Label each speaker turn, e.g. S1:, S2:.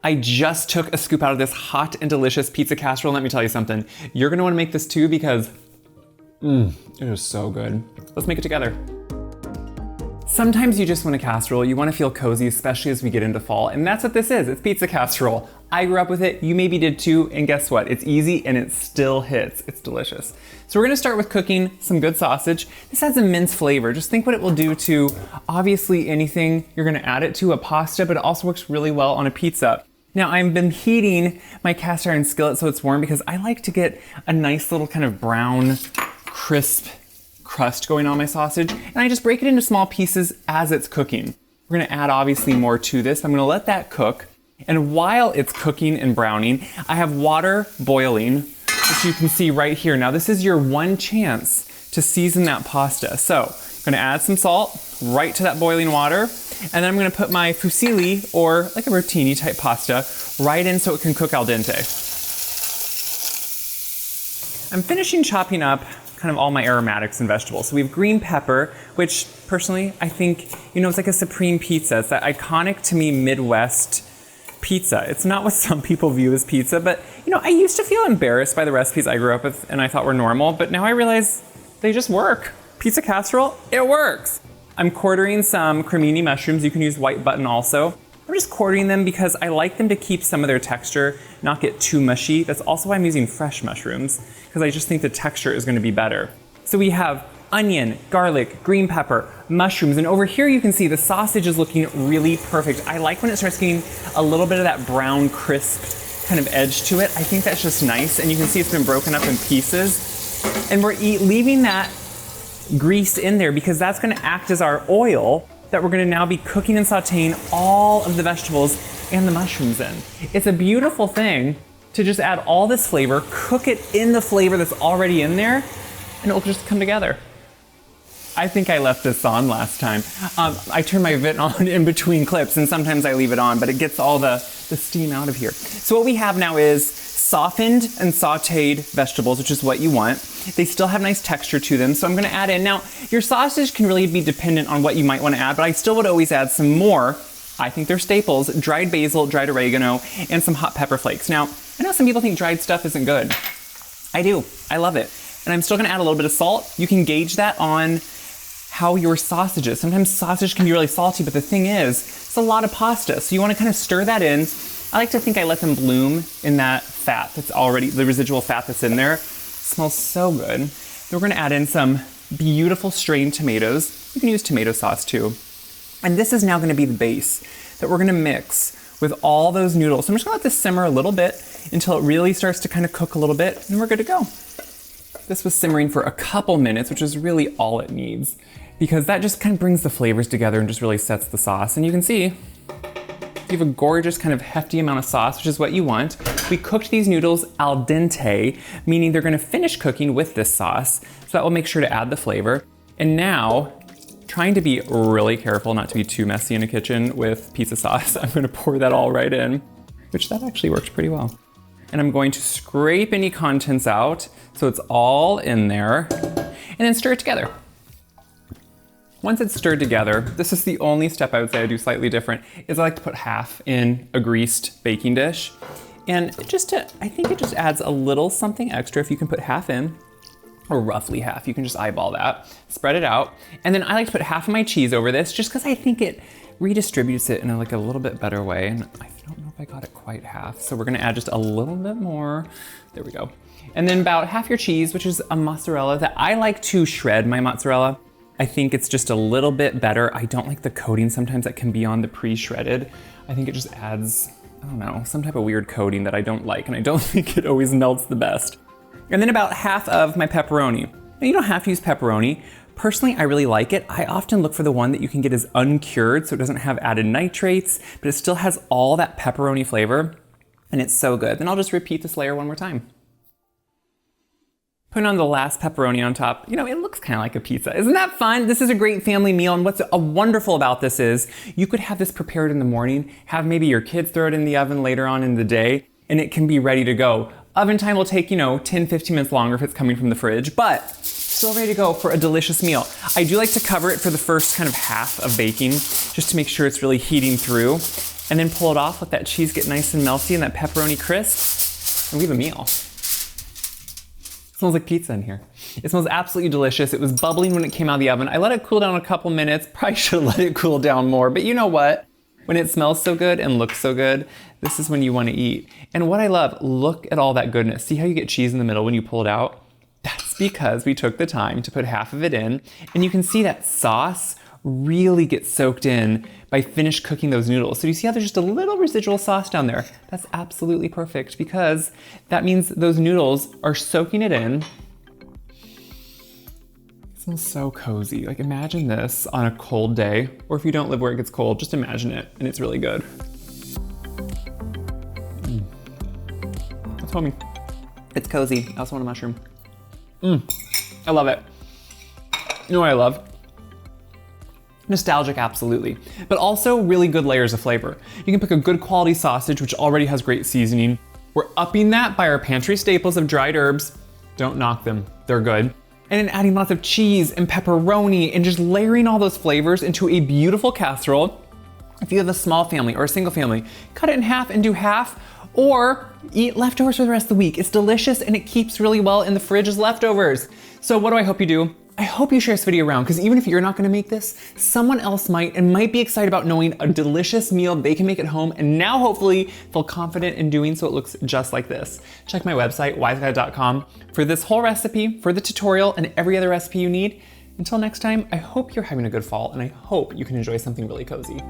S1: I just took a scoop out of this hot and delicious pizza casserole. Let me tell you something. You're gonna wanna make this too because, it is so good. Let's make it together. Sometimes you just want a casserole, you wanna feel cozy, especially as we get into fall, and that's what this is, it's pizza casserole. I grew up with it, you maybe did too, and guess what? It's easy and it still hits. It's delicious. So we're gonna start with cooking some good sausage. This has a minced flavor. Just think what it will do to, obviously, anything you're gonna add it to, a pasta, but it also works really well on a pizza. Now I've been heating my cast iron skillet so it's warm because I like to get a nice little kind of brown, crisp crust going on my sausage, and I just break it into small pieces as it's cooking. We're gonna add obviously more to this. I'm gonna let that cook, and while it's cooking and browning, I have water boiling, which you can see right here. Now this is your one chance to season that pasta. So I'm gonna add some salt right to that boiling water, and then I'm gonna put my fusilli, or like a rotini type pasta, right in so it can cook al dente. I'm finishing chopping up kind of all my aromatics and vegetables. So we have green pepper, which personally I think, it's like a supreme pizza. It's that iconic to me Midwest pizza. It's not what some people view as pizza, but I used to feel embarrassed by the recipes I grew up with and I thought were normal, but now I realize they just work. Pizza casserole, it works. I'm quartering some cremini mushrooms. You can use white button also. I'm just quartering them because I like them to keep some of their texture, not get too mushy. That's also why I'm using fresh mushrooms, because I just think the texture is gonna be better. So we have onion, garlic, green pepper, mushrooms, and over here you can see the sausage is looking really perfect. I like when it starts getting a little bit of that brown, crisp kind of edge to it. I think that's just nice, and you can see it's been broken up in pieces. And we're leaving that grease in there because that's gonna act as our oil that we're gonna now be cooking and sauteing all of the vegetables and the mushrooms in. It's a beautiful thing to just add all this flavor, cook it in the flavor that's already in there, and it'll just come together. I think I left this on last time. I turn my vent on in between clips, and sometimes I leave it on, but it gets all the steam out of here. So what we have now is softened and sauteed vegetables, which is what you want. They still have nice texture to them, so I'm gonna add in. Now, your sausage can really be dependent on what you might wanna add, but I still would always add some more, I think they're staples, dried basil, dried oregano, and some hot pepper flakes. Now, I know some people think dried stuff isn't good. I do, I love it. And I'm still gonna add a little bit of salt. You can gauge that on how your sausage is. Sometimes sausage can be really salty, but the thing is, it's a lot of pasta, so you wanna kind of stir that in. I like to think I let them bloom in that fat that's already, the residual fat that's in there. It smells so good. Then we're gonna add in some beautiful strained tomatoes. You can use tomato sauce too. And this is now gonna be the base that we're gonna mix with all those noodles. So I'm just gonna let this simmer a little bit until it really starts to kind of cook a little bit, and we're good to go. This was simmering for a couple minutes, which is really all it needs, because that just kind of brings the flavors together and just really sets the sauce. And you can see, you have a gorgeous kind of hefty amount of sauce, which is what you want. We cooked these noodles al dente, meaning they're gonna finish cooking with this sauce, so that will make sure to add the flavor. And now, trying to be really careful not to be too messy in a kitchen with pizza sauce, I'm gonna pour that all right in, which that actually works pretty well. And I'm going to scrape any contents out so it's all in there, and then stir it together. Once it's stirred together, this is the only step I would say I do slightly different, is I like to put half in a greased baking dish. And I think it just adds a little something extra if you can put half in, or roughly half, you can just eyeball that, spread it out. And then I like to put half of my cheese over this just because I think it redistributes it in a little bit better way. And I don't know if I got it quite half. So we're gonna add just a little bit more. There we go. And then about half your cheese, which is a mozzarella that I like to shred my mozzarella. I think it's just a little bit better. I don't like the coating sometimes that can be on the pre-shredded. I think it just adds, I don't know, some type of weird coating that I don't like, and I don't think it always melts the best. And then about half of my pepperoni. Now, you don't have to use pepperoni. Personally, I really like it. I often look for the one that you can get as uncured, so it doesn't have added nitrates, but it still has all that pepperoni flavor, and it's so good. Then I'll just repeat this layer one more time. Putting on the last pepperoni on top, it looks kind of like a pizza. Isn't that fun? This is a great family meal, and what's wonderful about this is you could have this prepared in the morning, have maybe your kids throw it in the oven later on in the day, and it can be ready to go. Oven time will take, 10, 15 minutes longer if it's coming from the fridge, but still ready to go for a delicious meal. I do like to cover it for the first kind of half of baking, just to make sure it's really heating through. and then pull it off, let that cheese get nice and melty and that pepperoni crisp, and we have a meal. It smells like pizza in here. It smells absolutely delicious. It was bubbling when it came out of the oven. I let it cool down a couple minutes. Probably should have let it cool down more, but you know what? When it smells so good and looks so good, this is when you want to eat. And what I love, look at all that goodness. See how you get cheese in the middle when you pull it out? That's because we took the time to put half of it in, and you can see that sauce really get soaked in by finished cooking those noodles. So you see how there's just a little residual sauce down there? That's absolutely perfect because that means those noodles are soaking it in. It smells so cozy. Like imagine this on a cold day, or if you don't live where it gets cold, just imagine it, and it's really good. That's homey. It's cozy. I also want a mushroom. I love it. You know what I love? Nostalgic, absolutely, but also really good layers of flavor. You can pick a good quality sausage, which already has great seasoning. We're upping that by our pantry staples of dried herbs. Don't knock them, they're good. And then adding lots of cheese and pepperoni and just layering all those flavors into a beautiful casserole. If you have a small family or a single family, cut it in half and do half, or eat leftovers for the rest of the week. It's delicious and it keeps really well in the fridge as leftovers. So what do I hope you do? I hope you share this video around, because even if you're not gonna make this, someone else might and might be excited about knowing a delicious meal they can make at home, and now hopefully feel confident in doing so it looks just like this. Check my website, wyseguide.com, for this whole recipe, for the tutorial, and every other recipe you need. Until next time, I hope you're having a good fall, and I hope you can enjoy something really cozy.